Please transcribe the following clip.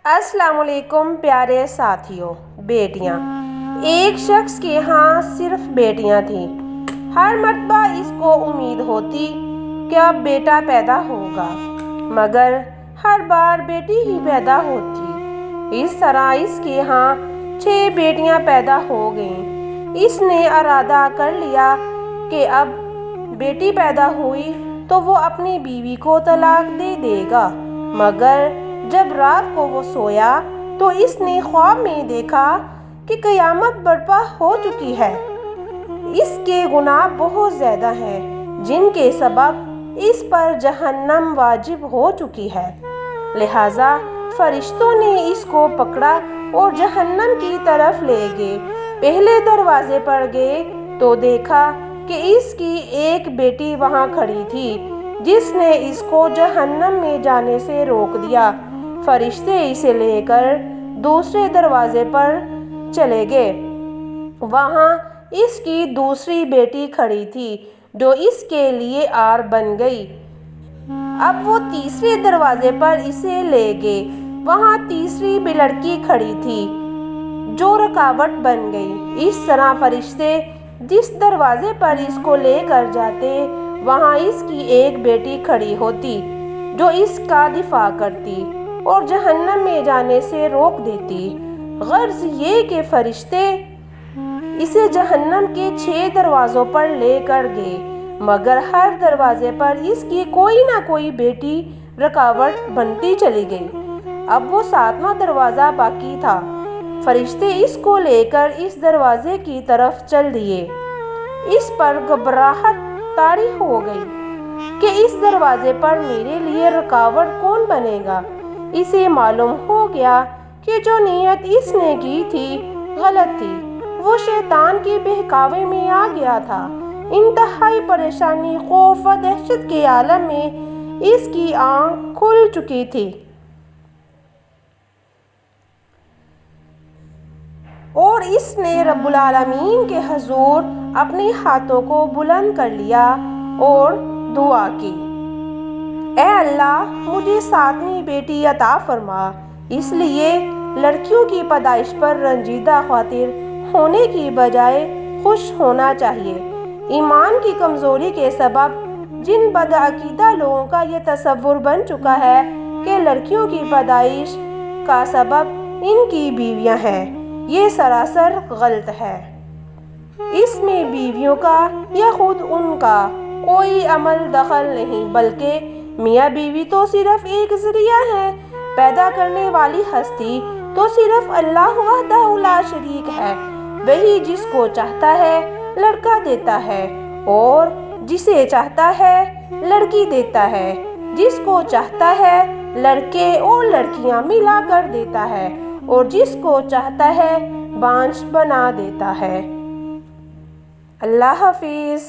السلام علیکم پیارے ساتھیوں۔ بیٹیاں، ایک شخص کے ہاں صرف بیٹیاں تھیں۔ ہر مرتبہ اس کو امید ہوتی کہ اب بیٹا پیدا ہوگا، مگر ہر بار بیٹی ہی پیدا ہوتی۔ اس طرح اس کے ہاں 6 بیٹیاں پیدا ہو گئیں۔ اس نے ارادہ کر لیا کہ اب بیٹی پیدا ہوئی تو وہ اپنی بیوی کو طلاق دے دے گا، مگر جب رات کو وہ سویا تو اس نے خواب میں دیکھا کہ قیامت برپا ہو چکی ہے۔ اس کے گناہ بہت زیادہ ہیں، جن کے سبب اس پر جہنم واجب ہو چکی ہے۔ لہٰذا فرشتوں نے اس کو پکڑا اور جہنم کی طرف لے گئے۔ پہلے دروازے پر گئے تو دیکھا کہ اس کی ایک بیٹی وہاں کھڑی تھی، جس نے اس کو جہنم میں جانے سے روک دیا۔ فرشتے اسے لے کر دوسرے دروازے پر چلے گئے۔ وہاں اس کی دوسری بیٹی کھڑی تھی، جو اس کے لیے آر بن گئی۔ اب وہ تیسرے دروازے پر اسے لے گئے۔ وہاں تیسری بھی لڑکی کھڑی تھی، جو رکاوٹ بن گئی۔ اس طرح فرشتے جس دروازے پر اس کو لے کر جاتے، وہاں اس کی ایک بیٹی کھڑی ہوتی، جو اس کا دفاع کرتی اور جہنم میں جانے سے روک دیتی۔ غرض یہ کہ فرشتے اسے جہنم کے 6 دروازوں پر لے کر گئے، مگر ہر دروازے پر اس کی کوئی نہ کوئی بیٹی رکاوٹ بنتی چلی گئی۔ اب وہ 7واں دروازہ باقی تھا۔ فرشتے اس کو لے کر اس دروازے کی طرف چل دیے۔ اس پر گھبراہٹ طاری ہو گئی کہ اس دروازے پر میرے لیے رکاوٹ کون بنے گا۔ اسے معلوم ہو گیا کہ جو نیت اس نے کی تھی غلط تھی۔ وہ شیطان کے بہکاوے میں آ گیا تھا۔ انتہائی پریشانی، خوف و دہشت کے عالم میں اس کی آنکھ کھل چکی تھی اور اس نے رب العالمین کے حضور اپنے ہاتھوں کو بلند کر لیا اور دعا کی، اے اللہ، مجھے 7ویں بیٹی عطا فرما۔ اس لیے لڑکیوں کی پیدائش پر رنجیدہ خاطر ہونے کی بجائے خوش ہونا چاہیے۔ ایمان کی کمزوری کے سبب جن بدعقیدہ لوگوں کا یہ تصور بن چکا ہے کہ لڑکیوں کی پیدائش کا سبب ان کی بیویاں ہیں، یہ سراسر غلط ہے۔ اس میں بیویوں کا یا خود ان کا کوئی عمل دخل نہیں، بلکہ میاں بیوی تو صرف ایک ذریعہ ہے۔ پیدا کرنے والی ہستی تو صرف اللہ وحدہ لا شریک ہے۔ وہی جس کو چاہتا ہے لڑکا دیتا ہے اور جسے چاہتا ہے لڑکی دیتا ہے، جس کو چاہتا ہے لڑکے اور لڑکیاں ملا کر دیتا ہے اور جس کو چاہتا ہے بانجھ بنا دیتا ہے۔ اللہ حافظ۔